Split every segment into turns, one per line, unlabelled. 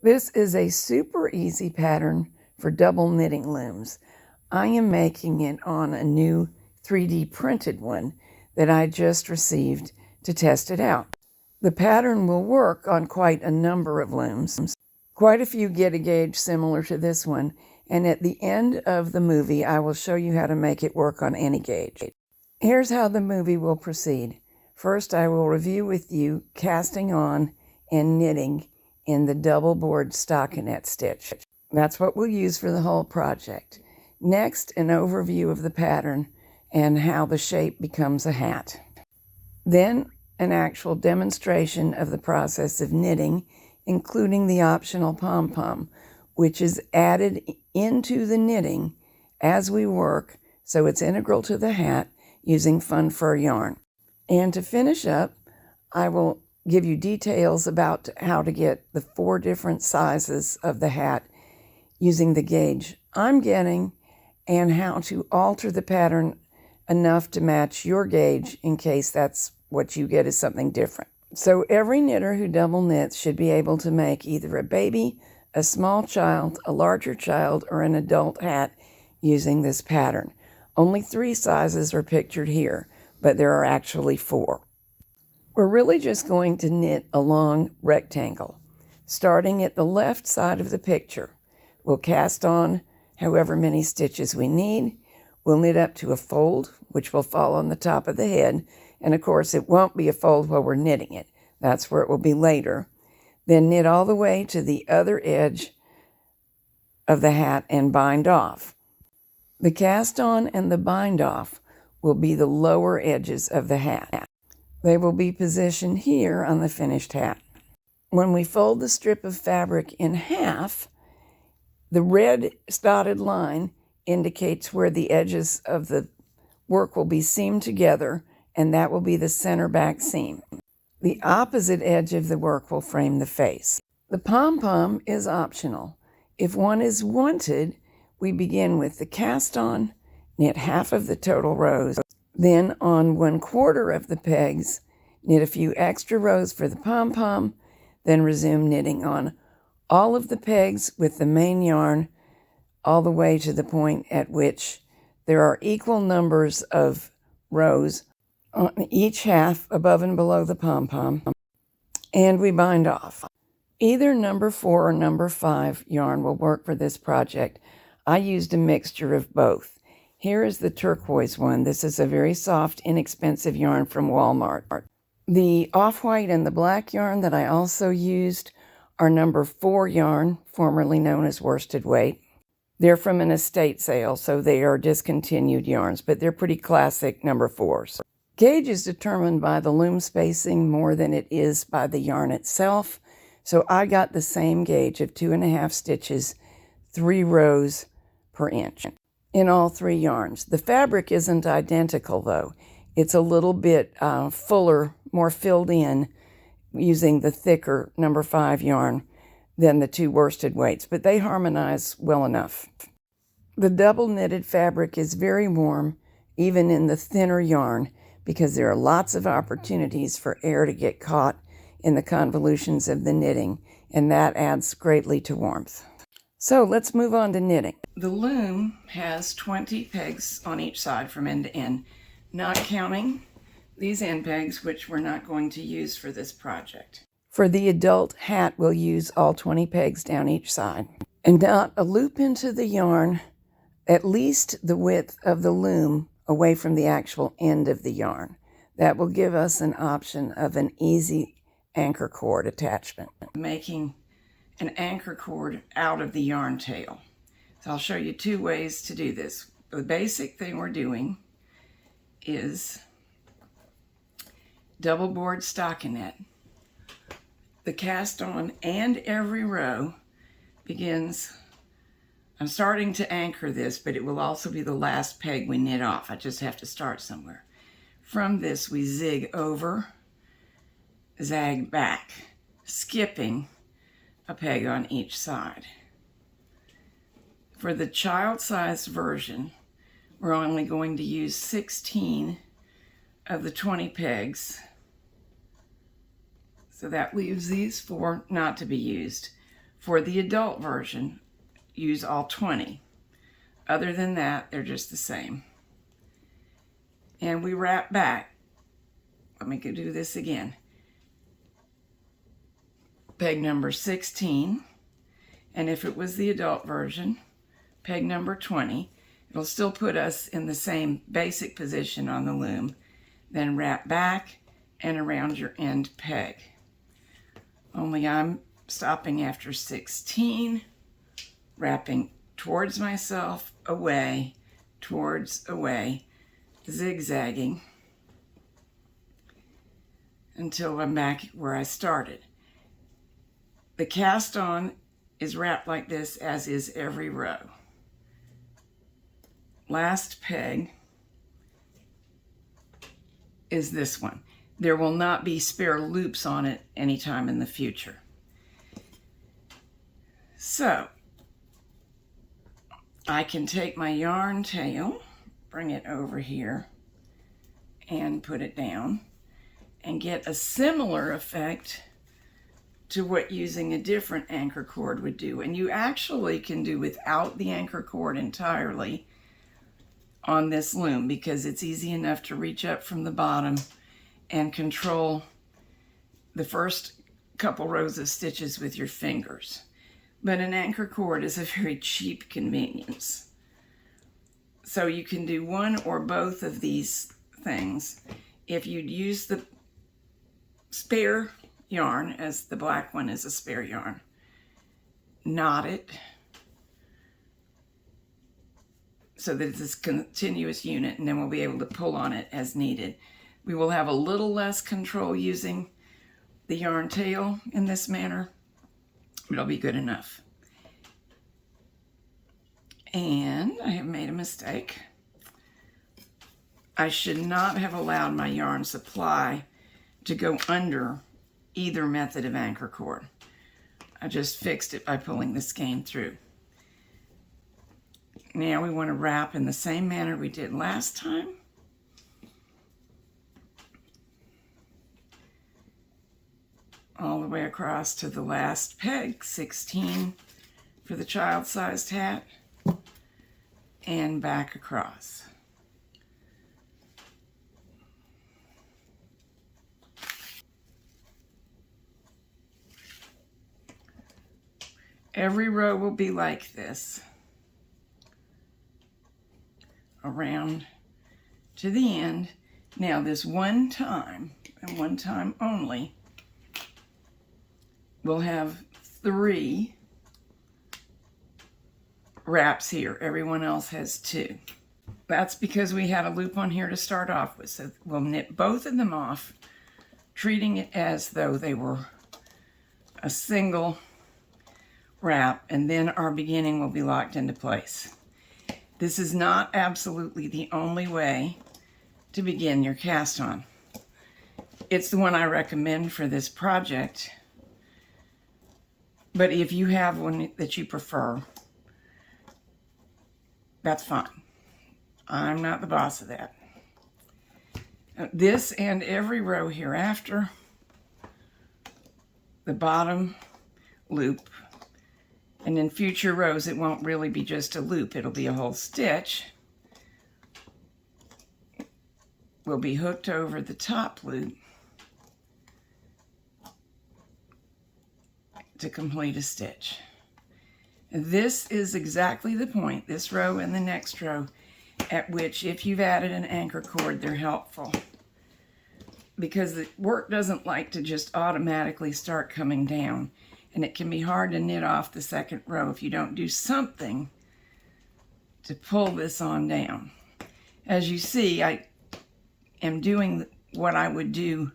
This is a super easy pattern for double knitting looms. I am making it on a new 3D printed one that I just received to test it out. The pattern will work on quite a number of looms. Quite a few get a gauge similar to this one, and at the end of the movie I will show you how to make it work on any gauge. Here's how the movie will proceed. First, I will review with you casting on and knitting in the double board stockinette stitch. That's what we'll use for the whole project. Next, an overview of the pattern and how the shape becomes a hat. Then, an actual demonstration of the process of knitting, including the optional pom-pom, which is added into the knitting as we work, so it's integral to the hat using fun fur yarn. And to finish up, I will give you details about how to get the 4 different sizes of the hat using the gauge I'm getting, and how to alter the pattern enough to match your gauge in case that's what you get is something different. So every knitter who double knits should be able to make either a baby, a small child, a larger child, or an adult hat using this pattern. Only 3 sizes are pictured here, but there are actually 4. We're really just going to knit a long rectangle. Starting at the left side of the picture, we'll cast on however many stitches we need. We'll knit up to a fold, which will fall on the top of the head. And of course, it won't be a fold while we're knitting it. That's where it will be later. Then knit all the way to the other edge of the hat and bind off. The cast on and the bind off will be the lower edges of the hat. They will be positioned here on the finished hat. When we fold the strip of fabric in half, the red dotted line indicates where the edges of the work will be seamed together, and that will be the center back seam. The opposite edge of the work will frame the face. The pom-pom is optional. If one is wanted, we begin with the cast on, knit half of the total rows, then on 1/4 of the pegs, knit a few extra rows for the pom-pom, then resume knitting on all of the pegs with the main yarn all the way to the point at which there are equal numbers of rows on each half above and below the pom-pom, and we bind off. Either number 4 or number 5 yarn will work for this project. I used a mixture of both. Here is the turquoise one. This is a very soft, inexpensive yarn from Walmart. The off-white and the black yarn that I also used are number 4 yarn, formerly known as worsted weight. They're from an estate sale, so they are discontinued yarns, but they're pretty classic number 4s. Gauge is determined by the loom spacing more than it is by the yarn itself, so I got the same gauge of 2.5 stitches, 3 rows per inch in all 3 yarns. The fabric isn't identical though. It's a little bit fuller, more filled in using the thicker number 5 yarn than the 2 worsted weights, but they harmonize well enough. The double knitted fabric is very warm, even in the thinner yarn, because there are lots of opportunities for air to get caught in the convolutions of the knitting, and that adds greatly to warmth. So let's move on to knitting. The loom has 20 pegs on each side from end to end, not counting these end pegs, which we're not going to use for this project. For the adult hat, we'll use all 20 pegs down each side. And knot a loop into the yarn, at least the width of the loom away from the actual end of the yarn. That will give us an option of an easy anchor cord attachment. Making an anchor cord out of the yarn tail. So I'll show you 2 ways to do this. The basic thing we're doing is double board stockinette. The cast on and every row begins, I'm starting to anchor this, but it will also be the last peg we knit off. I just have to start somewhere. From this we zig over, zag back, skipping a peg on each side. For the child-sized version, we're only going to use 16 of the 20 pegs. So that leaves these 4 not to be used. For the adult version, use all 20. Other than that, they're just the same. And we wrap back. Let me go do this again. Peg number 16, and if it was the adult version, peg number 20. It'll still put us in the same basic position on the loom. Then wrap back and around your end peg. Only I'm stopping after 16, wrapping towards myself, away, towards, away, zigzagging until I'm back where I started. The cast on is wrapped like this, as is every row. Last peg is this one. There will not be spare loops on it anytime in the future. So I can take my yarn tail, bring it over here, and put it down, and get a similar effect to what using a different anchor cord would do. And you actually can do without the anchor cord entirely on this loom, because it's easy enough to reach up from the bottom and control the first couple rows of stitches with your fingers. But an anchor cord is a very cheap convenience. So you can do one or both of these things. If you'd use the spare yarn, as the black one is a spare yarn, knot it so that it's this continuous unit, and then we'll be able to pull on it as needed. We will have a little less control using the yarn tail in this manner, but it'll be good enough. And I have made a mistake. I should not have allowed my yarn supply to go under either method of anchor cord. I just fixed it by pulling the skein through. Now we want to wrap in the same manner we did last time. All the way across to the last peg, 16 for the child-sized hat, and back across. Every row will be like this, around to the end. Now this one time, and one time only, we'll have 3 wraps here. Everyone else has 2. That's because we had a loop on here to start off with. So we'll knit both of them off, treating it as though they were a single wrap, and then our beginning will be locked into place. This is not absolutely the only way to begin your cast on. It's the one I recommend for this project, but if you have one that you prefer, that's fine. I'm not the boss of that. This and every row hereafter, the bottom loop, and in future rows it won't really be just a loop, it'll be a whole stitch, will be hooked over the top loop to complete a stitch. This is exactly the point, this row and the next row, at which if you've added an anchor cord, they're helpful. Because the work doesn't like to just automatically start coming down, and it can be hard to knit off the second row if you don't do something to pull this on down. As you see, I am doing what I would do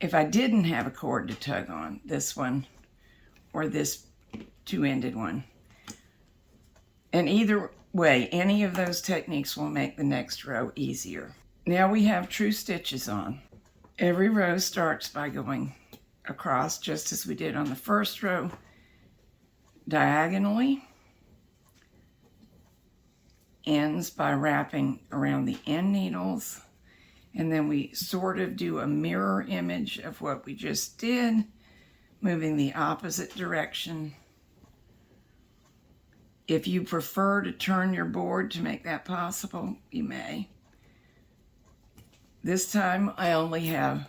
if I didn't have a cord to tug on, this one or this two-ended one. And either way, any of those techniques will make the next row easier. Now we have true stitches on. Every row starts by going across, just as we did on the first row, diagonally, ends by wrapping around the end needles, and then we sort of do a mirror image of what we just did, moving the opposite direction If you prefer to turn your board to make that possible, you may. This time I only have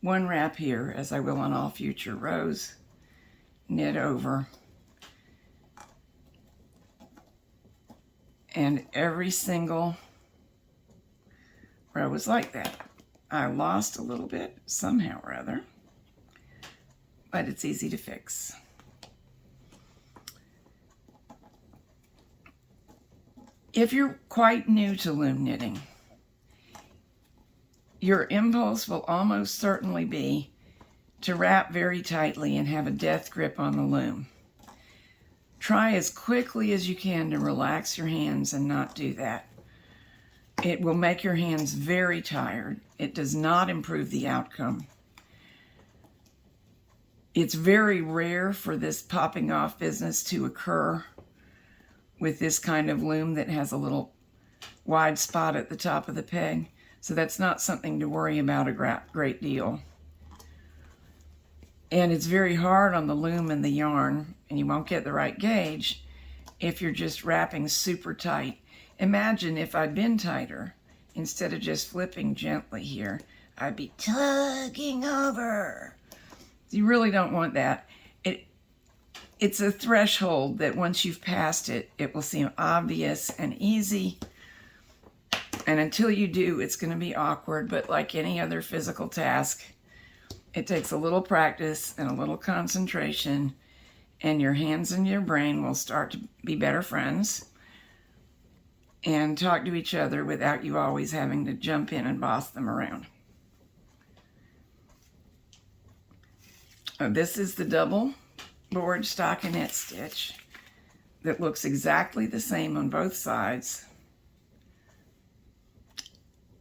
one wrap here, as I will on all future rows. Knit over. And every single row is like that. I lost a little bit somehow or other, but it's easy to fix. If you're quite new to loom knitting, your impulse will almost certainly be to wrap very tightly and have a death grip on the loom. Try as quickly as you can to relax your hands and not do that. It will make your hands very tired. It does not improve the outcome. It's very rare for this popping off business to occur with this kind of loom that has a little wide spot at the top of the peg. So that's not something to worry about a great deal. And it's very hard on the loom and the yarn, and you won't get the right gauge if you're just wrapping super tight. Imagine if I'd been tighter, instead of just flipping gently here, I'd be tugging over. You really don't want that. It's a threshold that once you've passed it, it will seem obvious and easy. And until you do, it's going to be awkward, but like any other physical task, it takes a little practice and a little concentration, and your hands and your brain will start to be better friends and talk to each other without you always having to jump in and boss them around. This is the double board stockinette stitch that looks exactly the same on both sides.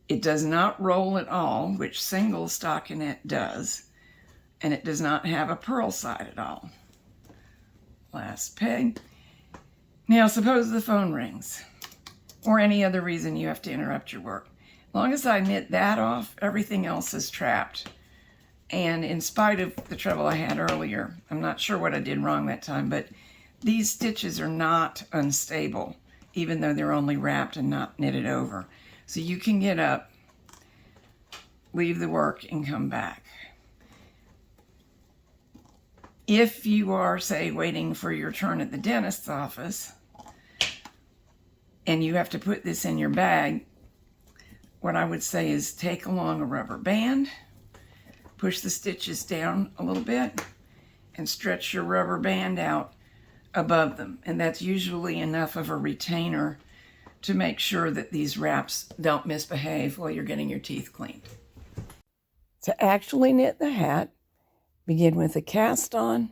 It does not roll at all, which single stockinette does, and it does not have a purl side at all. Last peg. Now suppose the phone rings, or any other reason you have to interrupt your work. As long as I knit that off, everything else is trapped. And in spite of the trouble I had earlier, I'm not sure what I did wrong that time, but these stitches are not unstable, even though they're only wrapped and not knitted over. So you can get up, leave the work, and come back. If you are, say, waiting for your turn at the dentist's office, and you have to put this in your bag, what I would say is take along a rubber band, push the stitches down a little bit, and stretch your rubber band out above them. And that's usually enough of a retainer to make sure that these wraps don't misbehave while you're getting your teeth cleaned. To actually knit the hat, begin with a cast on,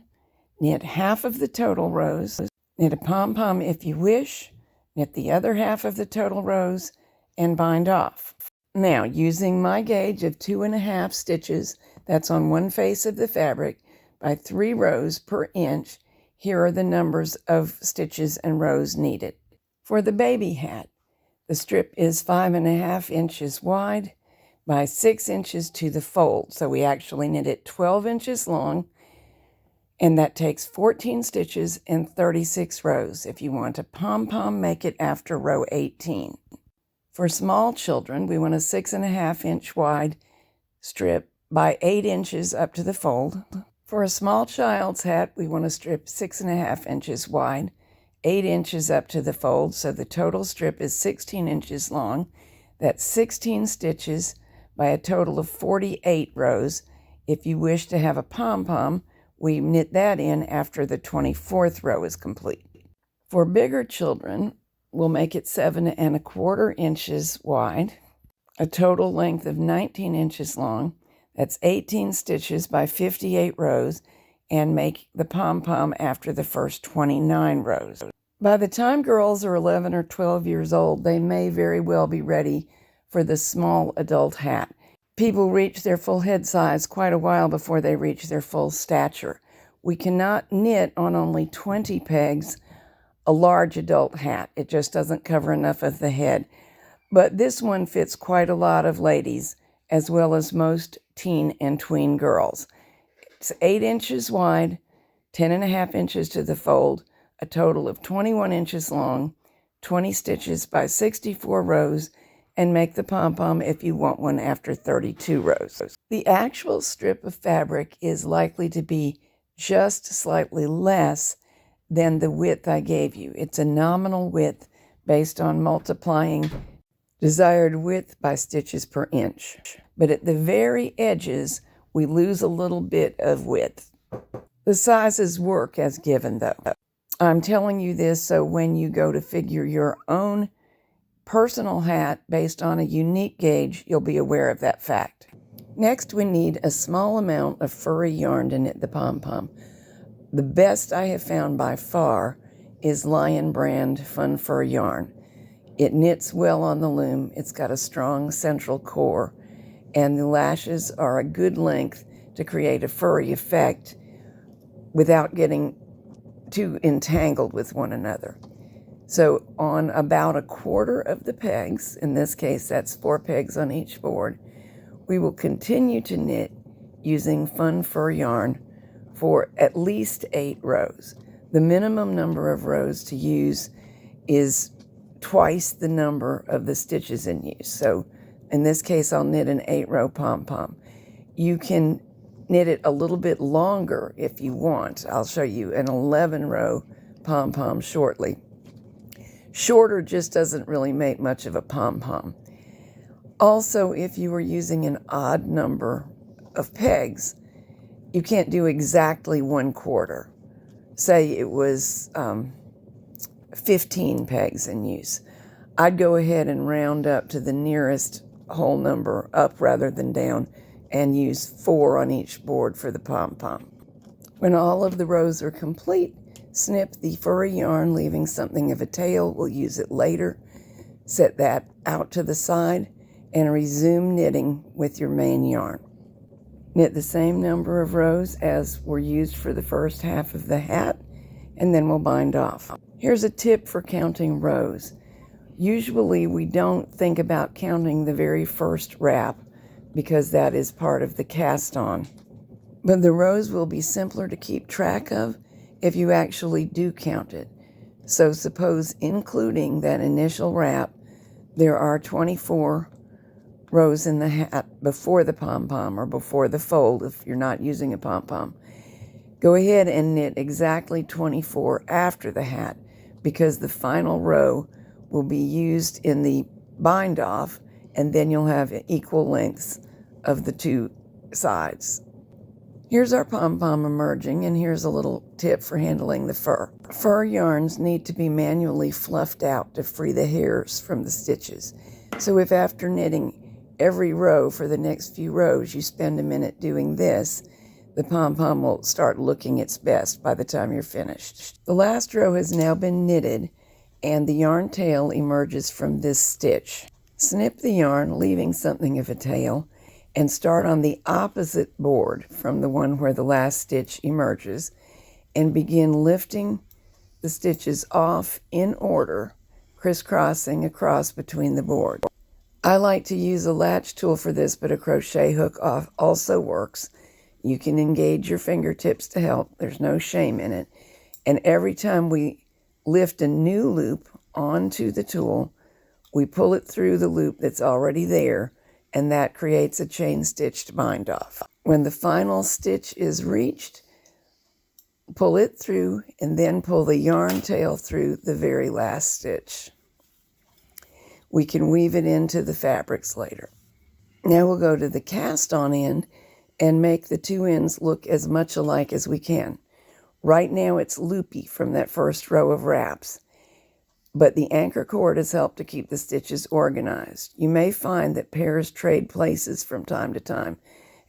knit half of the total rows, knit a pom-pom if you wish, knit the other half of the total rows, and bind off. Now, using my gauge of 2.5 stitches, that's on one face of the fabric, by 3 rows per inch, here are the numbers of stitches and rows needed. For the baby hat, the strip is 5.5 inches wide by 6 inches to the fold. So we actually knit it 12 inches long, and that takes 14 stitches and 36 rows. If you want a pom-pom, make it after row 18. For small children, we want a 6.5 inch wide strip by 8 inches up to the fold. For a small child's hat, we want a strip 6.5 inches wide, 8 inches up to the fold, so the total strip is 16 inches long. That's 16 stitches by a total of 48 rows. If you wish to have a pom-pom, we knit that in after the 24th row is complete. For bigger children, we'll make it 7.25 inches wide, a total length of 19 inches long. That's 18 stitches by 58 rows, and make the pom-pom after the first 29 rows. By the time girls are 11 or 12 years old, they may very well be ready for the small adult hat. People reach their full head size quite a while before they reach their full stature. We cannot knit on only 20 pegs a large adult hat. It just doesn't cover enough of the head. But this one fits quite a lot of ladies, as well as most teen and tween girls. It's 8 inches wide, 10.5 inches to the fold, a total of 21 inches long, 20 stitches by 64 rows, and make the pom-pom if you want one after 32 rows. The actual strip of fabric is likely to be just slightly less than the width I gave you. It's a nominal width based on multiplying desired width by stitches per inch. But at the very edges, we lose a little bit of width. The sizes work as given, though. I'm telling you this so when you go to figure your own personal hat based on a unique gauge, you'll be aware of that fact. Next, we need a small amount of furry yarn to knit the pom-pom. The best I have found by far is Lion brand Fun Fur yarn. It knits well on the loom, it's got a strong central core, and the lashes are a good length to create a furry effect without getting too entangled with one another. So on about a quarter of the pegs, in this case that's 4 pegs on each board, we will continue to knit using Fun Fur yarn for at least 8 rows. The minimum number of rows to use is twice the number of the stitches in use. So in this case, I'll knit an 8-row pom-pom. You can knit it a little bit longer if you want. I'll show you an 11-row pom-pom shortly. Shorter just doesn't really make much of a pom-pom. Also, if you were using an odd number of pegs, you can't do exactly 1/4. Say it was 15 pegs in use. I'd go ahead and round up to the nearest whole number, up rather than down, and use 4 on each board for the pom-pom. When all of the rows are complete, snip the furry yarn, leaving something of a tail. We'll use it later. Set that out to the side and resume knitting with your main yarn. Knit the same number of rows as were used for the first half of the hat, and then we'll bind off. Here's a tip for counting rows. Usually we don't think about counting the very first wrap because that is part of the cast on. But the rows will be simpler to keep track of if you actually do count it. So suppose including that initial wrap, there are 24 rows in the hat before the pom-pom or before the fold if you're not using a pom-pom. Go ahead and knit exactly 24 after the hat because the final row will be used in the bind off, and then you'll have equal lengths of the two sides. Here's our pom-pom emerging, and here's a little tip for handling the fur. Fur yarns need to be manually fluffed out to free the hairs from the stitches. So if after knitting every row for the next few rows you spend a minute doing this, the pom-pom will start looking its best by the time you're finished. The last row has now been knitted, and the yarn tail emerges from this stitch. Snip the yarn, leaving something of a tail, and start on the opposite board from the one where the last stitch emerges, and begin lifting the stitches off in order, crisscrossing across between the boards. I like to use a latch tool for this, but a crochet hook also works. You can engage your fingertips to help. There's no shame in it. And every time we lift a new loop onto the tool, we pull it through the loop that's already there, and that creates a chain stitched bind off. When the final stitch is reached, pull it through and then pull the yarn tail through the very last stitch. We can weave it into the fabrics later. Now we'll go to the cast on end and make the two ends look as much alike as we can. Right now it's loopy from that first row of wraps, but the anchor cord has helped to keep the stitches organized. You may find that pairs trade places from time to time,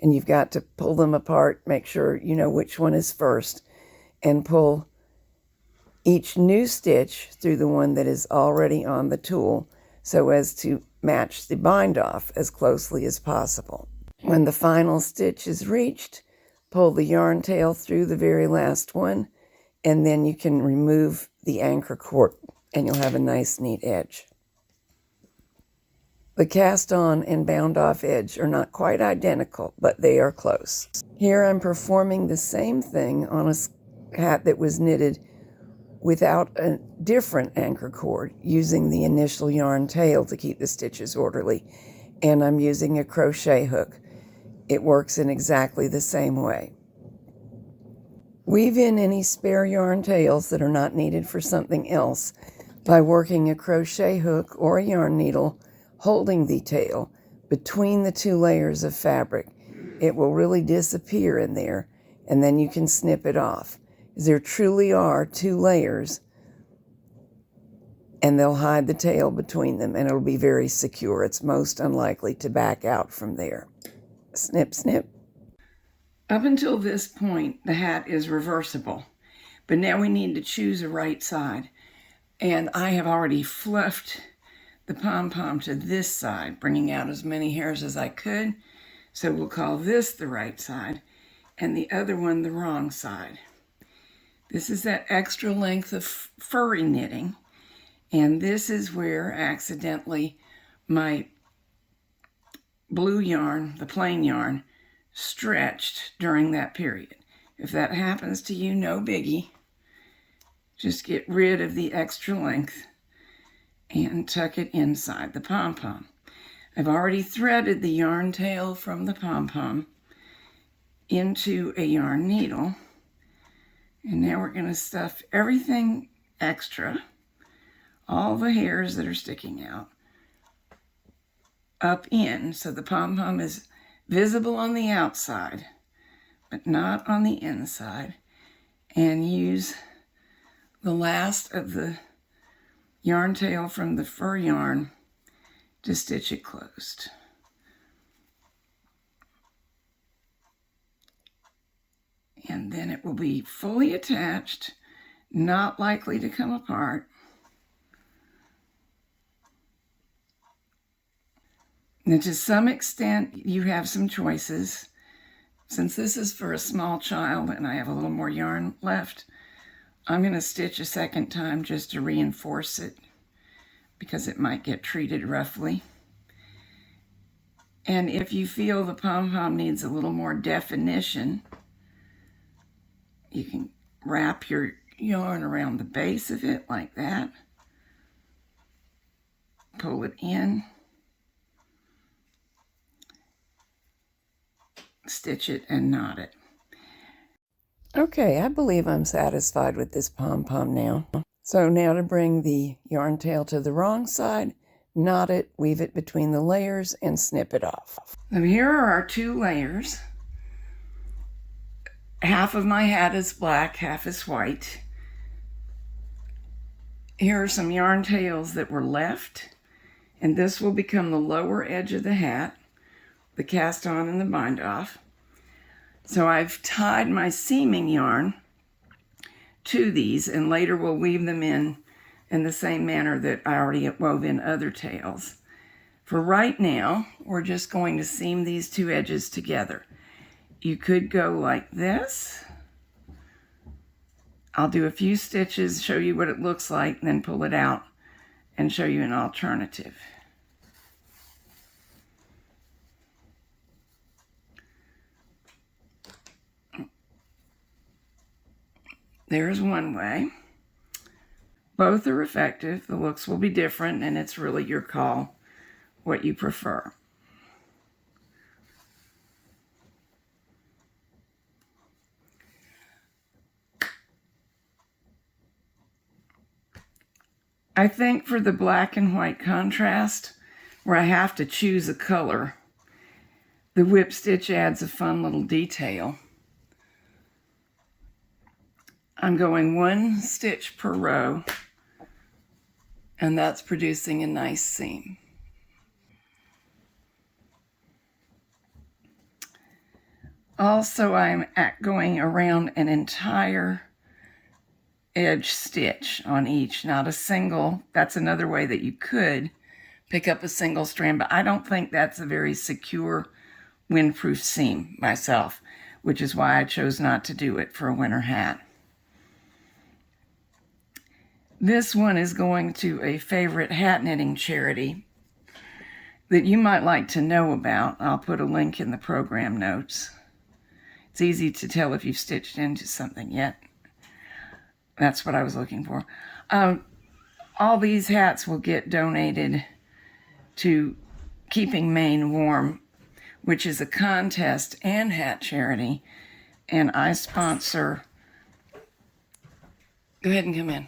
and you've got to pull them apart, make sure you know which one is first, and pull each new stitch through the one that is already on the tool so as to match the bind off as closely as possible. When the final stitch is reached, pull the yarn tail through the very last one, and then you can remove the anchor cord and you'll have a nice neat edge. The cast on and bound off edge are not quite identical, but they are close. Here I'm performing the same thing on a hat that was knitted without a different anchor cord, using the initial yarn tail to keep the stitches orderly. And I'm using a crochet hook. It works in exactly the same way. Weave in any spare yarn tails that are not needed for something else by working a crochet hook or a yarn needle holding the tail between the two layers of fabric. It will really disappear in there, and then you can snip it off. There truly are two layers, and they'll hide the tail between them, and it'll be very secure. It's most unlikely to back out from there. Snip, snip. Up until this point, the hat is reversible, but now we need to choose a right side. And I have already fluffed the pom-pom to this side, bringing out as many hairs as I could. So we'll call this the right side and the other one the wrong side. This is that extra length of furry knitting, and this is where accidentally my blue yarn, the plain yarn, stretched during that period. If that happens to you, no biggie. Just get rid of the extra length and tuck it inside the pom-pom. I've already threaded the yarn tail from the pom-pom into a yarn needle. And now we're going to stuff everything extra, all the hairs that are sticking out, up in, so the pom-pom is visible on the outside, but not on the inside, and use the last of the yarn tail from the fur yarn to stitch it closed. And then it will be fully attached, not likely to come apart. Now, to some extent, you have some choices. Since this is for a small child and I have a little more yarn left, I'm going to stitch a second time just to reinforce it because it might get treated roughly. And if you feel the pom-pom needs a little more definition, you can wrap your yarn around the base of it like that. Pull it in. Stitch it and knot it. Okay, I believe I'm satisfied with this pom-pom now. So now to bring the yarn tail to the wrong side, knot it, weave it between the layers, and snip it off. Now here are our two layers. Half of my hat is black, half is white. Here are some yarn tails that were left, and this will become the lower edge of the hat, the cast on and the bind off. So I've tied my seaming yarn to these, and later we'll weave them in the same manner that I already wove in other tails. For right now, we're just going to seam these two edges together. You could go like this. I'll do a few stitches, show you what it looks like, and then pull it out and show you an alternative. There's one way. Both are effective. The looks will be different, and it's really your call what you prefer. I think for the black and white contrast, where I have to choose a color, the whip stitch adds a fun little detail. I'm going one stitch per row, and that's producing a nice seam. Also, I'm going around an entire edge stitch on each, not a single. That's another way that you could pick up a single strand, but I don't think that's a very secure windproof seam myself, which is why I chose not to do it for a winter hat. This one is going to a favorite hat knitting charity that you might like to know about. I'll put a link in the program notes. It's easy to tell if you've stitched into something yet. That's what I was looking for. All these hats will get donated to Keeping Maine Warm, which is a contest and hat charity, and I sponsor. Go ahead and come in.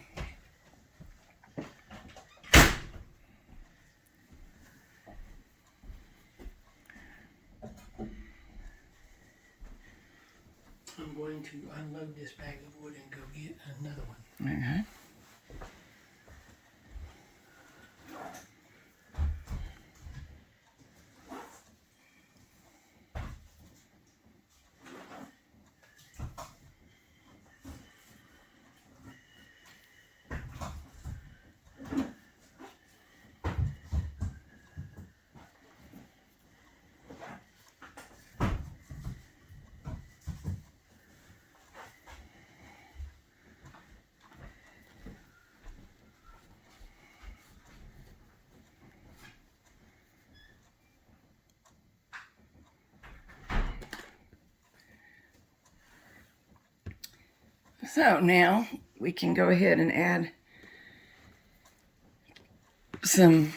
I'm going to unload this bag of wood and go get another one.
Okay. So now we can go ahead and add some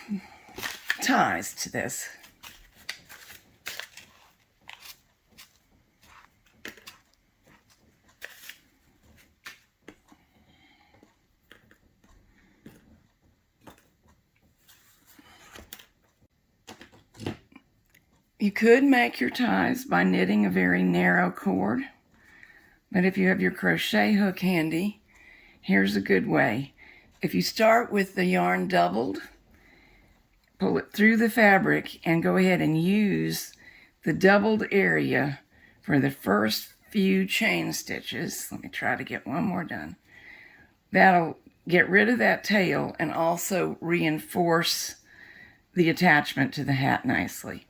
ties to this. You could make your ties by knitting a very narrow cord, but if you have your crochet hook handy, here's a good way. If you start with the yarn doubled, pull it through the fabric and go ahead and use the doubled area for the first few chain stitches. Let me try to get one more done. That'll get rid of that tail and also reinforce the attachment to the hat nicely.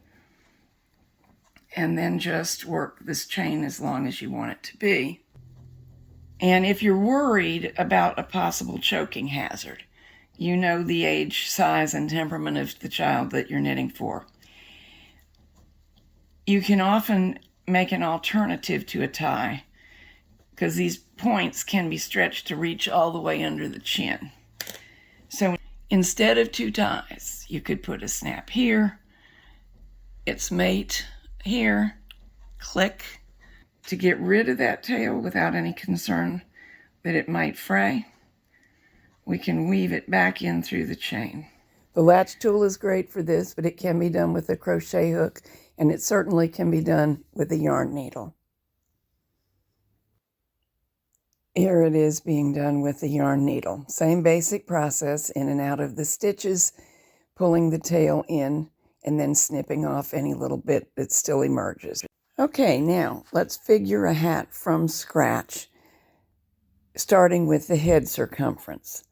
And then just work this chain as long as you want it to be. And if you're worried about a possible choking hazard, you know the age, size, and temperament of the child that you're knitting for, you can often make an alternative to a tie, because these points can be stretched to reach all the way under the chin. So instead of two ties, you could put a snap here, its mate here, click, to get rid of that tail without any concern that it might fray. We can weave it back in through the chain. The latch tool is great for this, but it can be done with a crochet hook, and it certainly can be done with a yarn needle. Here it is being done with the yarn needle. Same basic process, in and out of the stitches, pulling the tail in, and then snipping off any little bit that still emerges. Okay, now let's figure a hat from scratch, starting with the head circumference.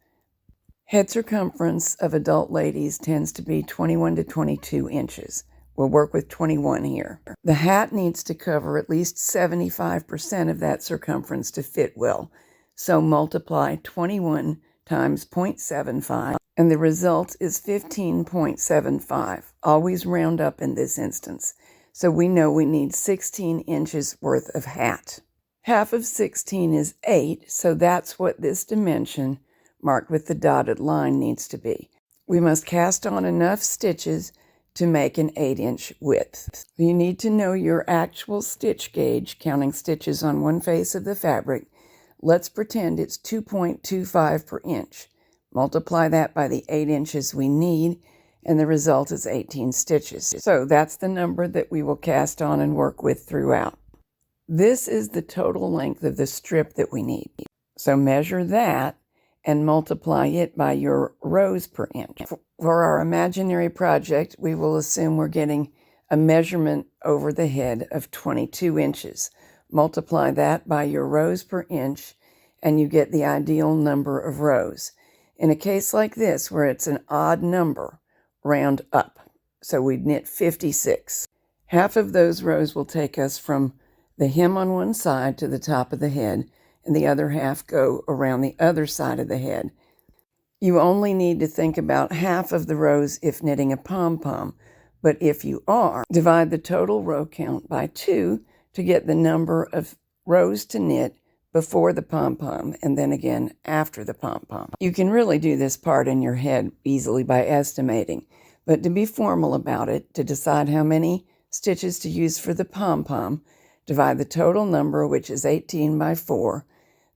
Head circumference of adult ladies tends to be 21 to 22 inches. We'll work with 21 here. The hat needs to cover at least 75% of that circumference to fit well. So multiply 21 times 0.75, and the result is 15.75. Always round up in this instance. So we know we need 16 inches worth of hat. Half of 16 is 8, so that's what this dimension, marked with the dotted line, needs to be. We must cast on enough stitches to make an 8-inch width. You need to know your actual stitch gauge, counting stitches on one face of the fabric. Let's pretend it's 2.25 per inch. Multiply that by the 8 inches we need, and the result is 18 stitches. So that's the number that we will cast on and work with throughout. This is the total length of the strip that we need. So measure that and multiply it by your rows per inch. For our imaginary project, we will assume we're getting a measurement over the head of 22 inches. Multiply that by your rows per inch, and you get the ideal number of rows. In a case like this, where it's an odd number, round up. So we'd knit 56. Half of those rows will take us from the hem on one side to the top of the head, and the other half go around the other side of the head. You only need to think about half of the rows if knitting a pom-pom, but if you are, divide the total row count by 2 to get the number of rows to knit before the pom-pom and then again after the pom-pom. You can really do this part in your head easily by estimating, but to be formal about it, to decide how many stitches to use for the pom-pom, divide the total number, which is 18 by 4.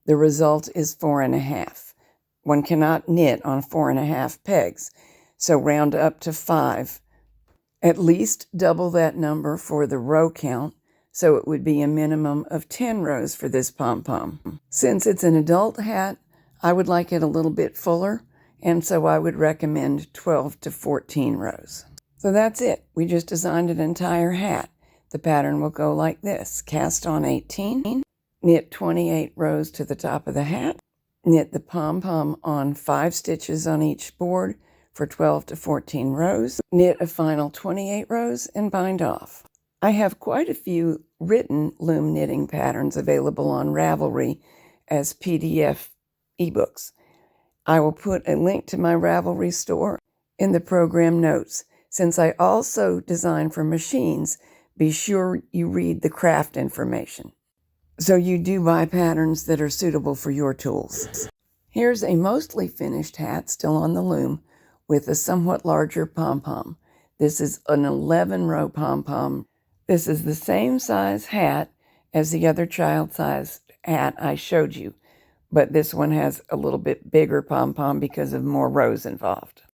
The result is 4.5. One cannot knit on 4.5 pegs, so round up to 5. At least double that number for the row count, so it would be a minimum of 10 rows for this pom-pom. Since it's an adult hat, I would like it a little bit fuller, and so I would recommend 12 to 14 rows. So that's it. We just designed an entire hat. The pattern will go like this. Cast on 18, knit 28 rows to the top of the hat, knit the pom-pom on 5 stitches on each board for 12 to 14 rows, knit a final 28 rows, and bind off. I have quite a few written loom knitting patterns available on Ravelry as PDF ebooks. I will put a link to my Ravelry store in the program notes. Since I also design for machines, be sure you read the craft information, so you do buy patterns that are suitable for your tools. Here's a mostly finished hat still on the loom with a somewhat larger pom-pom. This is an 11-row pom-pom. This is the same size hat as the other child-sized hat I showed you, but this one has a little bit bigger pom-pom because of more rows involved.